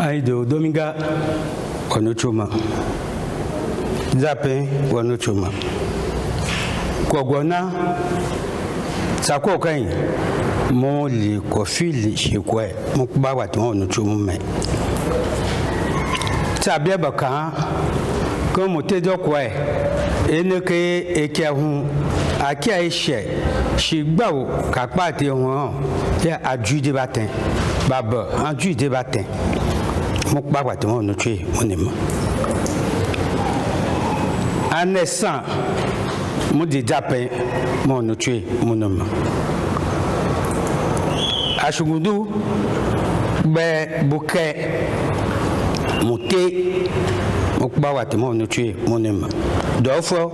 Aido Dominga Onuchuma Zape Onuchuma Kogona Sako Kain Mo li kofili shikwe Mukba watu Onuchuma me Tabia baka Comme tedo kwe Eneke ekiahu Akia eshe Shigbawo kakpate hon Ya adu de batin Baba adu de batin Mukba watu Onuchuma monima En naissant mon diapé mon tué mon homme Achugudu be bouquet monté Mukba watu mon tué mon homme D'offre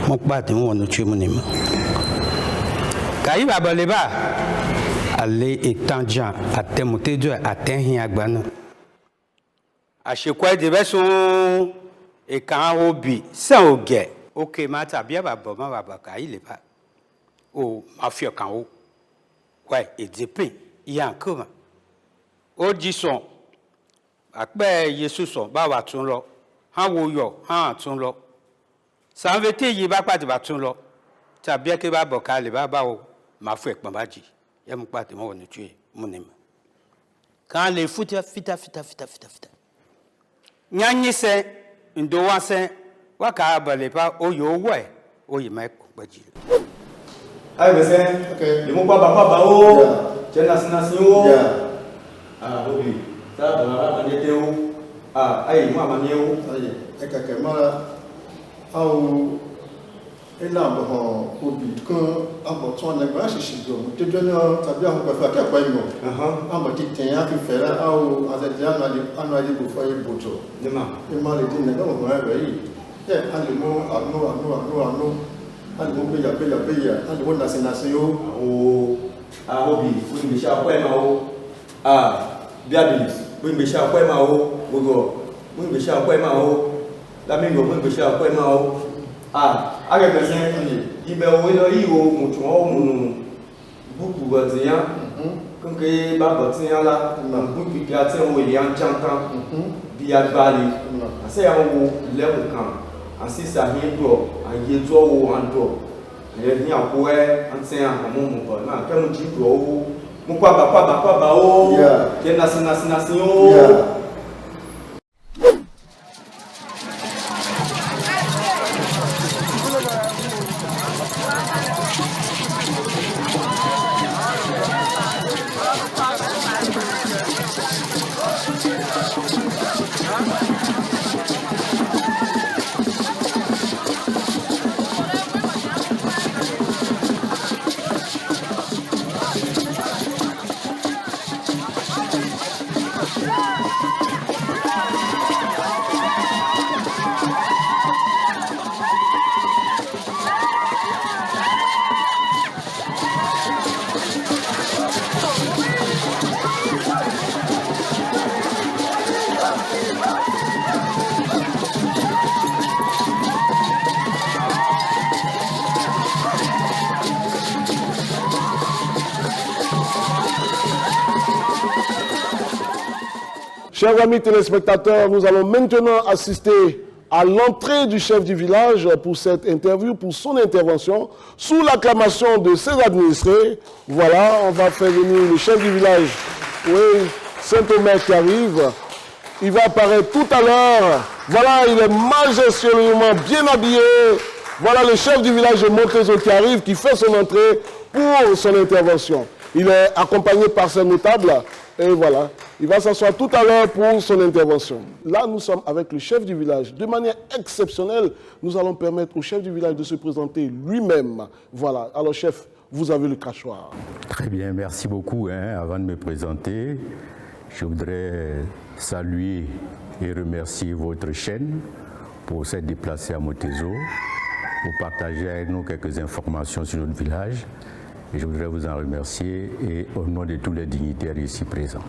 Mukba watu mon tué mon homme Kaïba baleba aller étant gens à témoter de atteindre agbana Achekwa de beson et quand on obi sans au guet ok mata bien baba baba il est pas oh mafia quand on ouais et dépend il y a encore au disons akbe yesu son ba wa tun lo han wo yo han tun lo san vete yi ba pa ti ba tun lo ta bien ke ba boka le ba o mafia pon ba ji ye mu pa ti mo ni tue mu ni quand les foot fita nyanyi se ndo wansen waka balepa oyo we oyi mai baji ai besen okay le mo pa ba o jena sinasi o ah obi ta ba ba nyete o ah ai mo amanye o ai e keke mara au ela bo obi ko abo ton na gba shishi do te jono tabi ahun pa fa ke pa imo amo ti ten ya fi fera au azedia anu ali bo fa yi bojo nema le din na mo ma re yi ali mo anu ali mo be ya ali mo na sinasi o ah obi o ni sha pa ma o biabilis o ni sha pa ma o gogo o ni sha pa ma o la mi go mo ni sha pa ma o aga besen ibe o lo yi o mutu o munu buku bazian konke ba bazian la na buku ki ati o ile an chantan bi agbali ase ya wo level kan asisa hin do aye to wo an do ye ni apo e anten an mo bo na ke mu ji do o mu kwa ba o ke na sinasi o Chers amis téléspectateurs, nous allons maintenant assister à l'entrée du chef du village pour cette interview, pour son intervention, sous l'acclamation de ses administrés. Voilà, on va faire venir le chef du village, oui, Saint-Omer qui arrive. Il va apparaître tout à l'heure. Voilà, il est majestueusement bien habillé. Voilà le chef du village de Montezo qui arrive, qui fait son entrée pour son intervention. Il est accompagné par ses notables. Et voilà, il va s'asseoir tout à l'heure pour son intervention. Là, nous sommes avec le chef du village. De manière exceptionnelle, nous allons permettre au chef du village de se présenter lui-même. Voilà, alors chef, vous avez le crachoir. Très bien, merci beaucoup. Avant de me présenter, je voudrais saluer et remercier votre chaîne pour s'être déplacée à Montezo, pour partager avec nous quelques informations sur notre village. Et je voudrais vous en remercier et au nom de tous les dignitaires ici présents.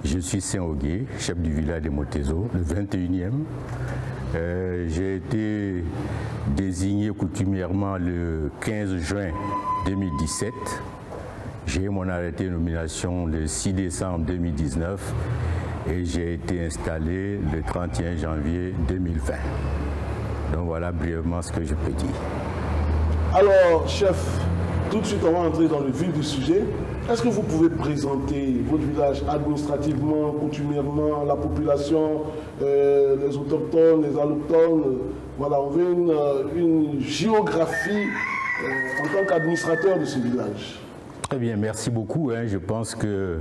Je suis Saint-Ogué, chef du village de Montezo, le 21e. J'ai été désigné coutumièrement le 15 juin 2017. J'ai eu mon arrêté de nomination le 6 décembre 2019 et j'ai été installé le 31 janvier 2020. Donc voilà brièvement ce que je peux dire. Alors, chef, tout de suite, on va entrer dans le vif du sujet. Est-ce que vous pouvez présenter votre village administrativement, coutumièrement, la population, les autochtones, les allochtones? Voilà, on veut une géographie en tant qu'administrateur de ce village. Très bien, merci beaucoup. Je pense que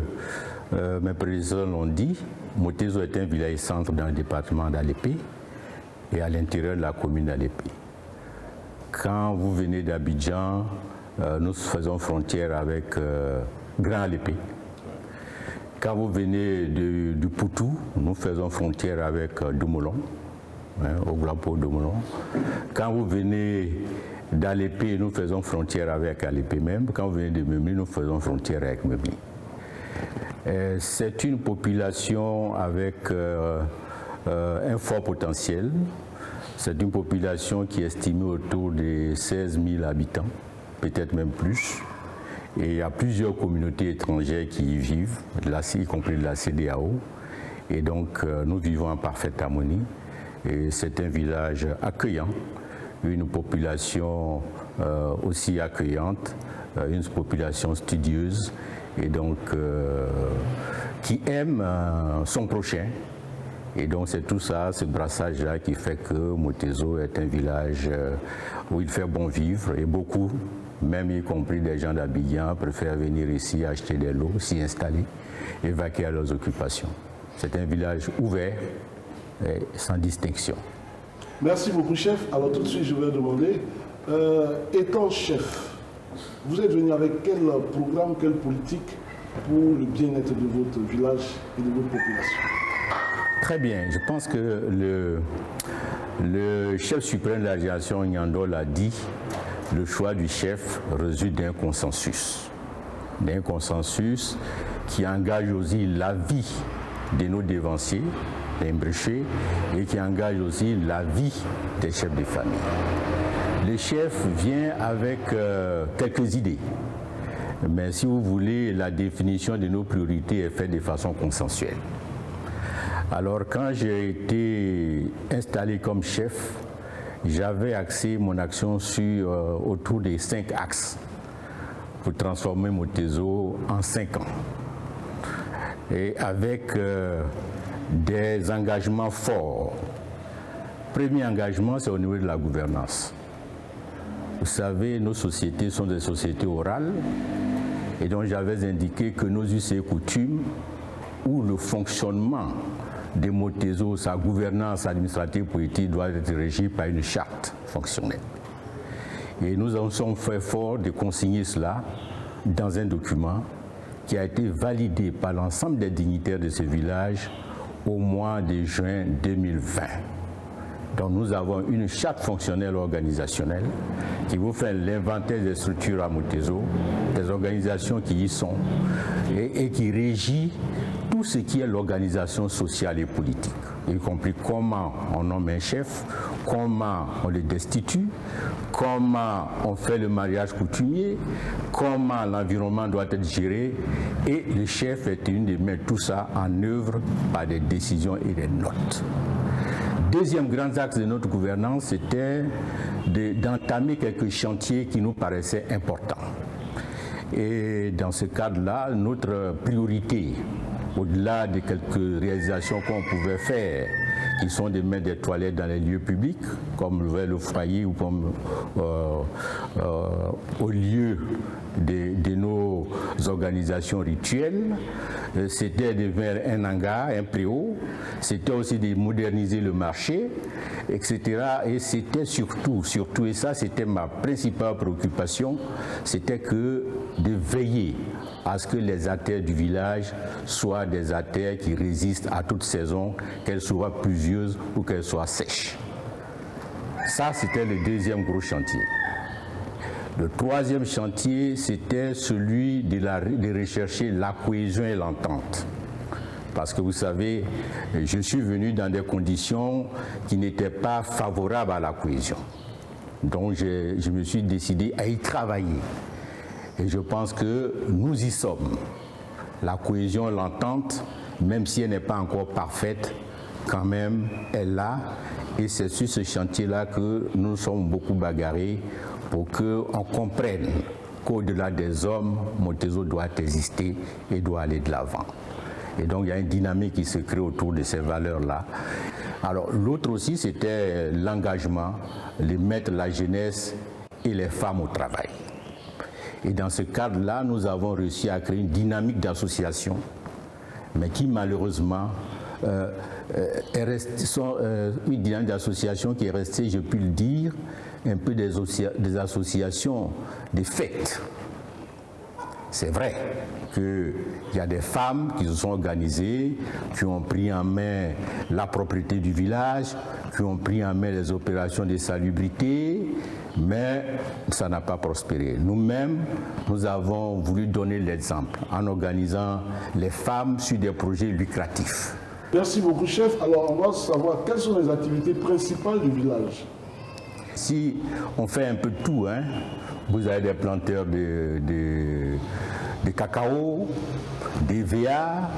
mes prédécesseurs l'ont dit. Motezo est un village-centre dans le département d'Alépé et à l'intérieur de la commune d'Alépé. Quand vous venez d'Abidjan, nous faisons frontière avec Grand Alépé. Quand vous venez du Poutou, nous faisons frontière avec Domolon, au Glampo Domolon. Quand vous venez d'Alépé, nous faisons frontière avec Alépé même. Quand vous venez de Memli, nous faisons frontière avec Memli. C'est une population avec un fort potentiel. C'est une population qui est estimée autour de 16 000 habitants, peut-être même plus. Et il y a plusieurs communautés étrangères qui y vivent, y compris de la CEDEAO. Et donc, nous vivons en parfaite harmonie. Et c'est un village accueillant, une population aussi accueillante, une population studieuse, et donc qui aime son prochain. Et donc c'est tout ça, ce brassage-là qui fait que Motezo est un village où il fait bon vivre et beaucoup, même y compris des gens d'Abidjan, préfèrent venir ici acheter des lots, s'y installer et vaquer à leurs occupations. C'est un village ouvert et sans distinction. Merci beaucoup, chef. Alors tout de suite, je vais demander, étant chef, vous êtes venu avec quel programme, quelle politique pour le bien-être de votre village et de votre population? Très bien. Je pense que le chef suprême de la génération Nyando l'a dit, le choix du chef résulte d'un consensus qui engage aussi la vie de nos dévanciers, des Mbréchés, et qui engage aussi la vie des chefs de famille. Le chef vient avec quelques idées, mais si vous voulez, la définition de nos priorités est faite de façon consensuelle. Alors quand j'ai été installé comme chef, j'avais axé mon action sur autour des 5 axes pour transformer Motezo en 5 ans. Et avec des engagements forts. Premier engagement, c'est au niveau de la gouvernance. Vous savez, nos sociétés sont des sociétés orales, et donc j'avais indiqué que nos us et coutumes, où le fonctionnement de Motezo, sa gouvernance administrative politique doit être régie par une charte fonctionnelle. Et nous en sommes fait fort de consigner cela dans un document qui a été validé par l'ensemble des dignitaires de ce village au mois de juin 2020. Donc nous avons une charte fonctionnelle organisationnelle qui vous fait l'inventaire des structures à Motezo, des organisations qui y sont, et qui régit tout ce qui est l'organisation sociale et politique, y compris comment on nomme un chef, comment on le destitue, comment on fait le mariage coutumier, comment l'environnement doit être géré, et le chef est tenu de mettre tout ça en œuvre par des décisions et des notes. Deuxième grand axe de notre gouvernance, c'était d'entamer quelques chantiers qui nous paraissaient importants. Et dans ce cadre-là, notre priorité, au-delà de quelques réalisations qu'on pouvait faire, qui sont de mettre des toilettes dans les lieux publics, comme le foyer ou comme au lieu de nos organisations rituelles, c'était de faire un hangar, un préau, c'était aussi de moderniser le marché, etc. Et c'était surtout, et ça c'était ma principale préoccupation, c'était que de veiller à ce que les artères du village soient des artères qui résistent à toute saison, qu'elles soient pluvieuses ou qu'elles soient sèches. Ça, c'était le deuxième gros chantier. Le troisième chantier, c'était celui de rechercher la cohésion et l'entente. Parce que vous savez, je suis venu dans des conditions qui n'étaient pas favorables à la cohésion. Donc je me suis décidé à y travailler. Et je pense que nous y sommes. la cohésion, l'entente, même si elle n'est pas encore parfaite, quand même, elle est là. Et c'est sur ce chantier-là que nous sommes beaucoup bagarrés pour qu'on comprenne qu'au-delà des hommes, Montezot doit exister et doit aller de l'avant. Et donc il y a une dynamique qui se crée autour de ces valeurs-là. Alors l'autre aussi, c'était l'engagement, de mettre la jeunesse et les femmes au travail. Et dans ce cadre-là, nous avons réussi à créer une dynamique d'association, mais qui malheureusement une dynamique d'association qui est restée, je puis le dire, un peu des associations de fêtes. C'est vrai qu'il y a des femmes qui se sont organisées, qui ont pris en main la propriété du village, qui ont pris en main les opérations de salubrité, mais ça n'a pas prospéré. Nous-mêmes, nous avons voulu donner l'exemple en organisant les femmes sur des projets lucratifs. Merci beaucoup, chef. Alors, on va savoir quelles sont les activités principales du village. Si on fait un peu de tout, hein, vous avez des planteurs de cacao, des VA,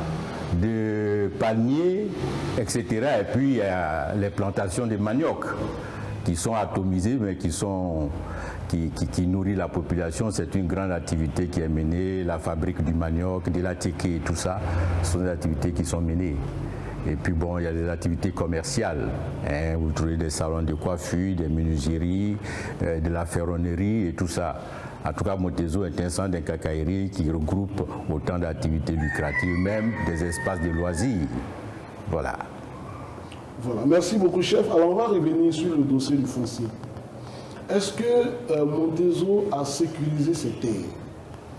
de palmiers, etc. Et puis il y a les plantations de manioc qui sont atomisées mais qui nourrissent la population. C'est une grande activité qui est menée, la fabrique du manioc, de la tchéké et tout ça, ce sont des activités qui sont menées. Et puis bon, il y a des activités commerciales. Hein, vous trouvez des salons de coiffure, des menuiseries, de la ferronnerie et tout ça. En tout cas, Montezot est un centre de cacaillerie qui regroupe autant d'activités lucratives, même des espaces de loisirs. Voilà. Voilà. Merci beaucoup, chef. Alors, on va revenir sur le dossier du foncier. Est-ce que Montezot a sécurisé ses terres?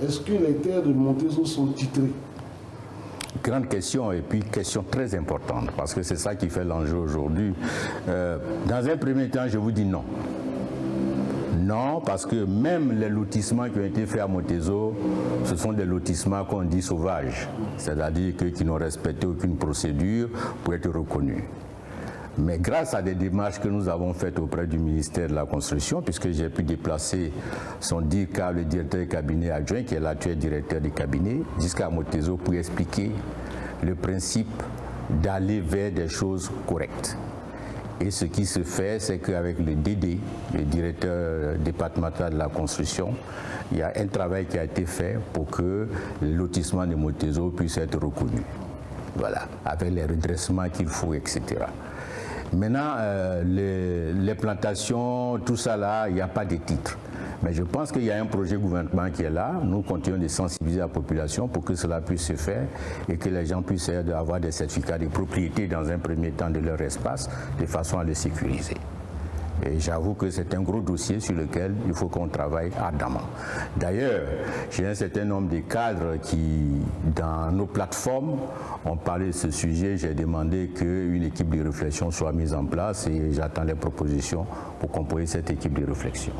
Est-ce que les terres de Montezot sont titrées? Grande question et puis question très importante parce que c'est ça qui fait l'enjeu aujourd'hui. Dans un premier temps, je vous dis non. Non, parce que même les lotissements qui ont été faits à Montezot, ce sont des lotissements qu'on dit sauvages, c'est-à-dire qui n'ont respecté aucune procédure pour être reconnus. Mais grâce à des démarches que nous avons faites auprès du ministère de la Construction, puisque j'ai pu déplacer son DIRCA, le directeur du cabinet adjoint, qui est l'actuel directeur du cabinet, jusqu'à Montezot pour expliquer le principe d'aller vers des choses correctes. Et ce qui se fait, c'est qu'avec le DD, le directeur départemental de la construction, il y a un travail qui a été fait pour que le lotissement de Montezot puisse être reconnu. Voilà, avec les redressements qu'il faut, etc. Maintenant, les plantations, tout ça là, il n'y a pas de titre. Mais je pense qu'il y a un projet gouvernement qui est là. Nous continuons de sensibiliser la population pour que cela puisse se faire et que les gens puissent avoir des certificats de propriété dans un premier temps de leur espace, de façon à les sécuriser. Et j'avoue que c'est un gros dossier sur lequel il faut qu'on travaille ardemment. D'ailleurs, j'ai un certain nombre de cadres qui, dans nos plateformes, ont parlé de ce sujet. J'ai demandé qu'une équipe de réflexion soit mise en place et j'attends les propositions pour composer cette équipe de réflexion.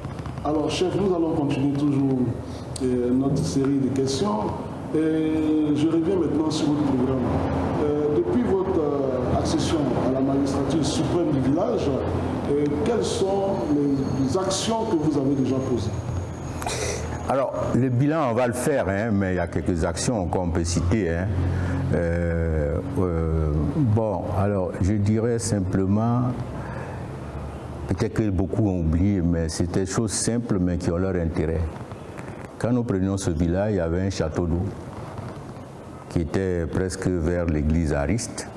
Alors, chef, nous allons continuer toujours notre série de questions. Et je reviens maintenant sur votre programme. Depuis votre accession à la magistrature suprême du village, quelles sont les actions que vous avez déjà posées? Alors, le bilan, on va le faire, hein, mais il y a quelques actions qu'on peut citer. Hein. Bon, alors, je dirais simplement, peut-être que beaucoup ont oublié, mais c'est des choses simples, mais qui ont leur intérêt. Quand nous prenions ce village, il y avait un château d'eau qui était presque vers l'église Ariste,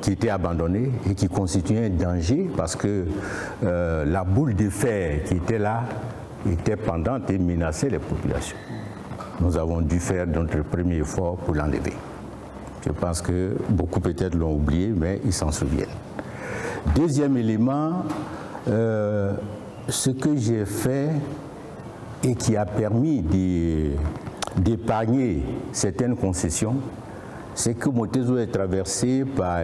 qui était abandonné et qui constituait un danger parce que la boule de fer qui était là était pendante et menaçait les populations. Nous avons dû faire notre premier effort pour l'enlever. Je pense que beaucoup peut-être l'ont oublié, mais ils s'en souviennent. Deuxième élément, ce que j'ai fait et qui a permis d'épargner certaines concessions, c'est que Montezot est traversé par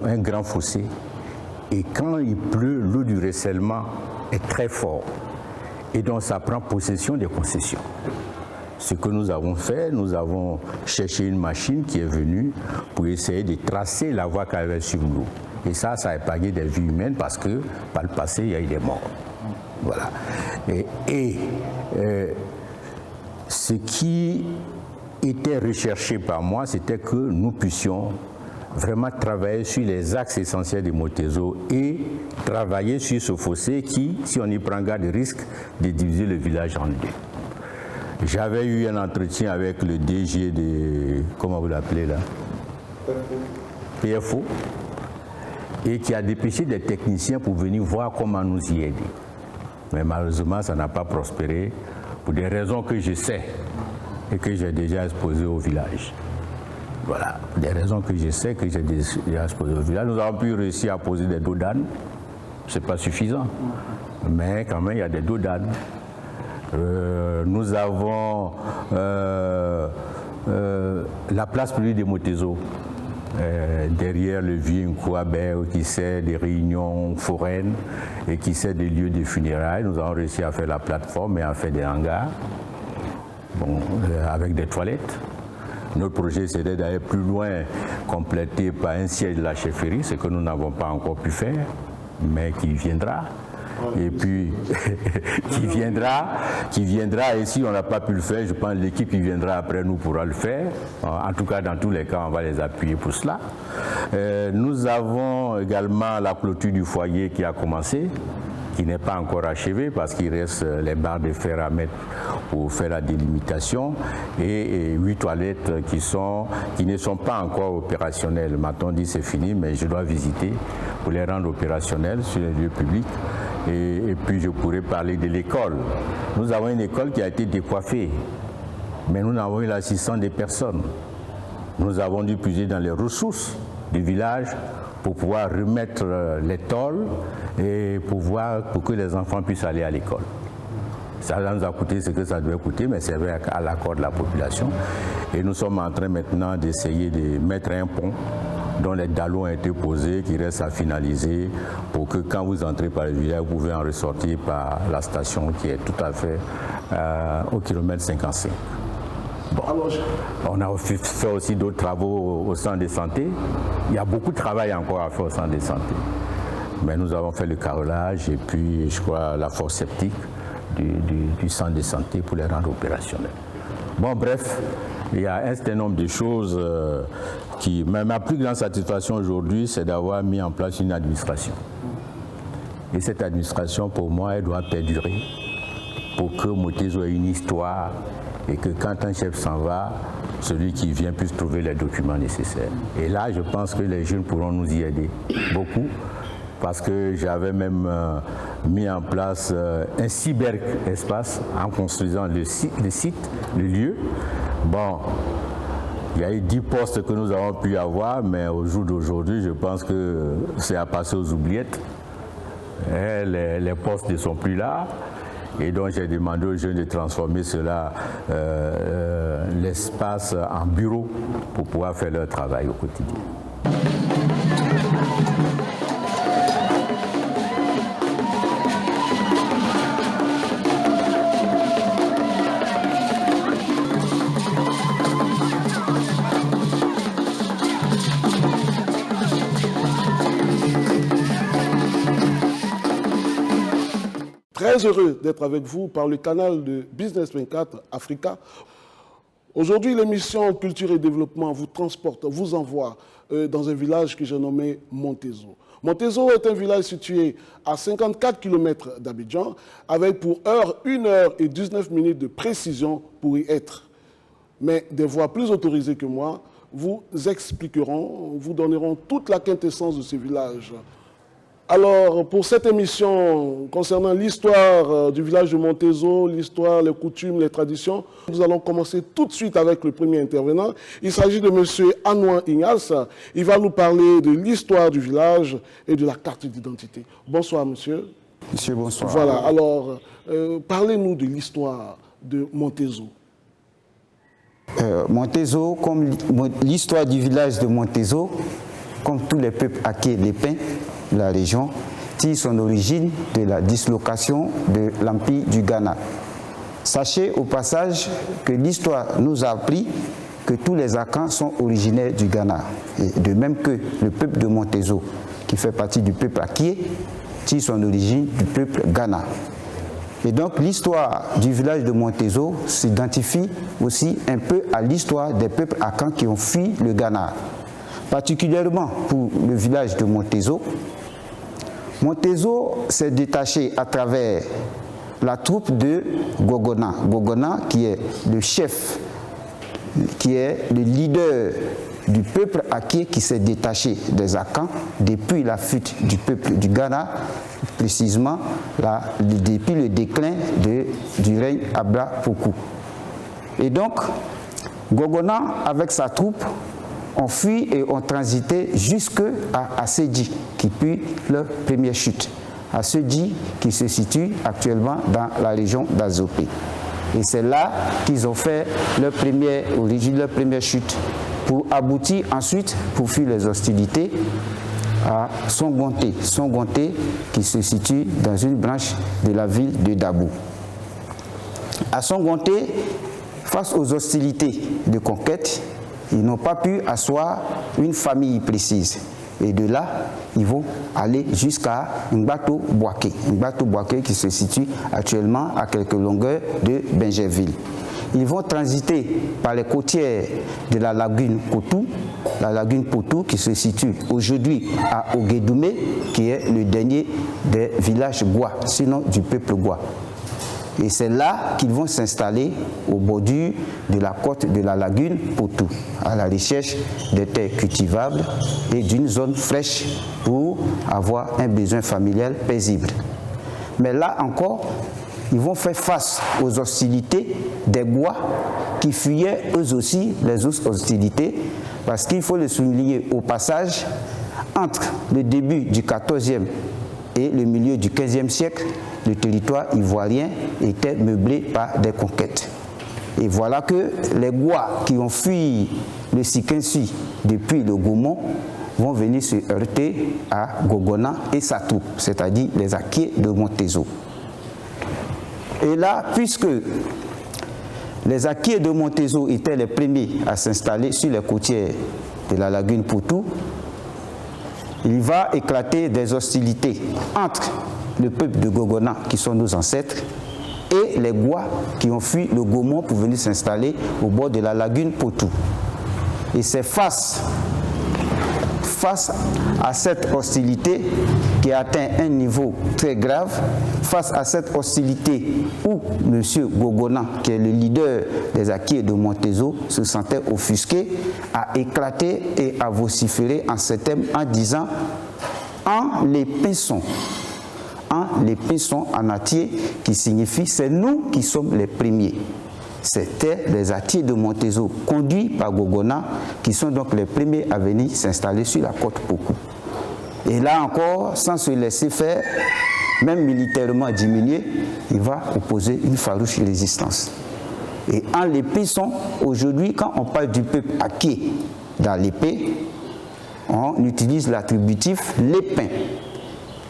un grand fossé. Et quand il pleut, l'eau du ruissellement est très forte. Et donc ça prend possession des concessions. Ce que nous avons fait, nous avons cherché une machine qui est venue pour essayer de tracer la voie qu'elle avait sur l'eau. Et ça a épargné des vies humaines parce que par le passé, il y a eu des morts. Voilà. ce qui était recherché par moi, c'était que nous puissions vraiment travailler sur les axes essentiels de Motezo et travailler sur ce fossé qui, si on y prend garde, risque de diviser le village en deux. J'avais eu un entretien avec le DG de, comment vous l'appelez là? PFO, et qui a dépêché des techniciens pour venir voir comment nous y aider. Mais malheureusement, ça n'a pas prospéré pour des raisons que je sais et que j'ai déjà exposées au village. Voilà, des raisons que je sais, que j'ai déjà exposées au village. Nous avons pu réussir à poser des dos d'âne, ce n'est pas suffisant, mais quand même il y a des dos d'âne. Nous avons la place publique de Motezo, derrière le vieux Nkouabé, qui sert des réunions foraines et qui sert des lieux de funérailles. Nous avons réussi à faire la plateforme et à faire des hangars, bon, avec des toilettes. Notre projet, c'était d'aller plus loin, complété par un siège de la chefferie, ce que nous n'avons pas encore pu faire, mais qui viendra. Et puis, qui viendra, et si on n'a pas pu le faire, je pense que l'équipe qui viendra après nous pourra le faire. En tout cas, dans tous les cas, on va les appuyer pour cela. Nous avons également la clôture du foyer qui a commencé, qui n'est pas encore achevée parce qu'il reste les barres de fer à mettre pour faire la délimitation et 8 toilettes qui ne sont pas encore opérationnelles. Maintenant, on dit c'est fini, mais je dois visiter pour les rendre opérationnelles sur les lieux publics. Et puis je pourrais parler de l'école. Nous avons une école qui a été décoiffée, mais nous n'avons eu l'assistance des personnes. Nous avons dû puiser dans les ressources du village pour pouvoir remettre les tôles et pour que les enfants puissent aller à l'école. Ça nous a coûté ce que ça devait coûter, mais c'est vrai à l'accord de la population. Et nous sommes en train maintenant d'essayer de mettre un pont dont les dallots ont été posés, qui reste à finaliser pour que quand vous entrez par le village, vous pouvez en ressortir par la station qui est tout à fait au kilomètre 55. Bon. On a fait aussi d'autres travaux au centre de santé. Il y a beaucoup de travail encore à faire au centre de santé. Mais nous avons fait le carrelage et puis, je crois, la force septique du centre de santé pour les rendre opérationnels. Bon, bref, il y a un certain nombre de choses mais ma plus grande satisfaction aujourd'hui, c'est d'avoir mis en place une administration. Et cette administration, pour moi, elle doit perdurer pour que Motezo ait une histoire et que quand un chef s'en va, celui qui vient puisse trouver les documents nécessaires. Et là, je pense que les jeunes pourront nous y aider beaucoup, parce que j'avais même mis en place un cyberespace en construisant le site, le lieu. Bon, il y a eu 10 postes que nous avons pu avoir, mais au jour d'aujourd'hui, je pense que c'est à passer aux oubliettes. Les postes ne sont plus là. Et donc j'ai demandé aux jeunes de transformer cela, l'espace en bureau pour pouvoir faire leur travail au quotidien. Très heureux d'être avec vous par le canal de Business 24 Africa. Aujourd'hui, l'émission Culture et Développement vous transporte, vous envoie dans un village que j'ai nommé Motezo. Motezo est un village situé à 54 km d'Abidjan, avec pour heure 1 heure et 19 minutes de précision pour y être. Mais des voix plus autorisées que moi vous expliqueront, vous donneront toute la quintessence de ce village. Alors, pour cette émission concernant l'histoire du village de Motezo, l'histoire, les coutumes, les traditions, nous allons commencer tout de suite avec le premier intervenant. Il s'agit de M. Anouan Ignace. Il va nous parler de l'histoire du village et de la carte d'identité. Bonsoir, monsieur. Monsieur, bonsoir. Voilà, alors, parlez-nous de l'histoire de Motezo. Motezo, comme l'histoire du village de Motezo, comme tous les peuples Aké et Lépin de la région, tire son origine de la dislocation de l'Empire du Ghana. Sachez au passage que l'histoire nous a appris que tous les Akans sont originaires du Ghana, et de même que le peuple de Motezo, qui fait partie du peuple Aké, tire son origine du peuple Ghana. Et donc l'histoire du village de Montezo s'identifie aussi un peu à l'histoire des peuples Akans qui ont fui le Ghana. Particulièrement pour le village de Montezo. Montezo s'est détaché à travers la troupe de Gogona. Gogona qui est le chef, qui est le leader du peuple Aké qui s'est détaché des Akans depuis la fuite du peuple du Ghana, précisément depuis le déclin du règne Abla Poku. Et donc, Gogona, avec sa troupe, ont fui et ont transité jusqu'à Assédi, qui fut leur première chute. Assédi qui se situe actuellement dans la région d'Azopé. Et c'est là qu'ils ont fait leur première chute, pour aboutir ensuite, pour fuir les hostilités, à Songonté. Songonté qui se situe dans une branche de la ville de Dabou. À Songonté, face aux hostilités de conquête, ils n'ont pas pu asseoir une famille précise. Et de là, ils vont aller jusqu'à Ngbato Boaké. Ngbato Boaké qui se situe actuellement à quelques longueurs de Benjerville. Ils vont transiter par les côtières de la lagune Potou, la lagune Potou qui se situe aujourd'hui à Oguédoumé, qui est le dernier des villages Gwa, sinon du peuple Gwa. Et c'est là qu'ils vont s'installer au bordure de la côte de la lagune Potou, à la recherche de terres cultivables et d'une zone fraîche pour avoir un besoin familial paisible. Mais là encore, ils vont faire face aux hostilités des Gwa qui fuyaient eux aussi les hostilités, parce qu'il faut le souligner au passage, entre le début du XIVe et le milieu du XVe siècle, le territoire ivoirien était meublé par des conquêtes. Et voilà que les Gwa qui ont fui le Sikinsui depuis le Gaumont vont venir se heurter à Gogona et sa troupe, c'est-à-dire les Aké de Montezo. Et là, puisque les Aké de Montezo étaient les premiers à s'installer sur les côtières de la lagune Potou, il va éclater des hostilités entre le peuple de Gogona, qui sont nos ancêtres, et les Gwa qui ont fui le Gaumont pour venir s'installer au bord de la lagune Potou. Et c'est face à cette hostilité qui a atteint un niveau très grave, face à cette hostilité où M. Gogona, qui est le leader des Aké de Montezo, se sentait offusqué, a éclaté et a vociféré en ces termes en disant « En les pinçons ». En les pinçons en atier qui signifie c'est nous qui sommes les premiers. C'était les Aké de Montezo conduits par Gogona qui sont donc les premiers à venir s'installer sur la côte Pokou. Et là encore, sans se laisser faire, même militairement diminué, il va opposer une farouche résistance. Et en les pinçons, aujourd'hui, quand on parle du peuple Aké dans l'épée, on utilise l'attributif l'épin.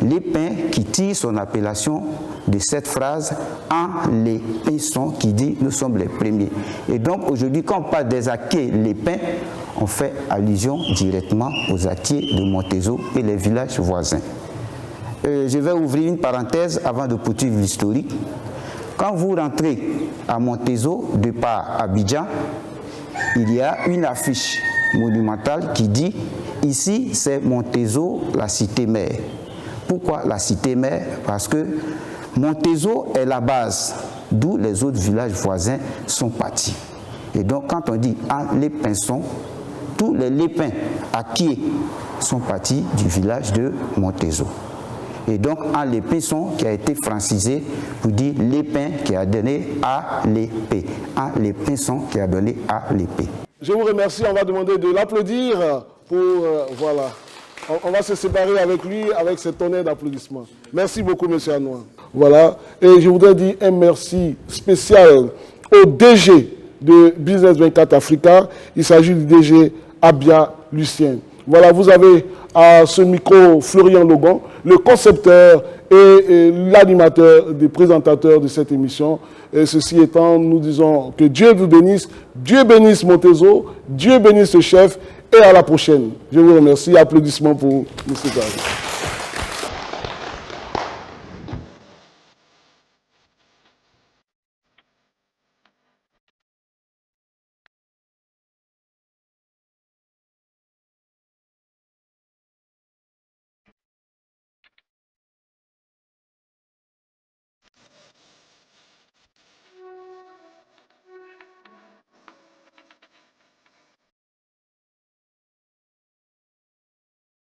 L'épin qui tire son appellation de cette phrase en les pinçons qui dit nous sommes les premiers. Et donc aujourd'hui quand on parle des Aké l'épin, on fait allusion directement aux Aké de Montezo et les villages voisins. Je vais ouvrir une parenthèse avant de poursuivre l'historique. Quand vous rentrez à Montezo de par Abidjan, il y a une affiche monumentale qui dit ici c'est Montezo, la cité mère. Pourquoi la cité mère? Parce que Montezo est la base d'où les autres villages voisins sont partis. Et donc quand on dit en les pinçons, tous les lépins Aké sont partis du village de Montezo. Et donc en les pinçons qui a été francisé pour dire l'épin qui a donné à l'épée. En les pinçons qui a donné à l'épée. Je vous remercie, on va demander de l'applaudir pour, voilà. On va se séparer avec lui, avec cet honneur d'applaudissement. Merci beaucoup, M. Anoua. Voilà. Et je voudrais dire un merci spécial au DG de Business 24 Africa. Il s'agit du DG Abia Lucien. Voilà, vous avez à ce micro Florian Logan, le concepteur et l'animateur, des présentateurs de cette émission. Et ceci étant, nous disons que Dieu vous bénisse, Dieu bénisse Montezo, Dieu bénisse le chef. Et à la prochaine. Je vous remercie. Applaudissements pour M. Gary.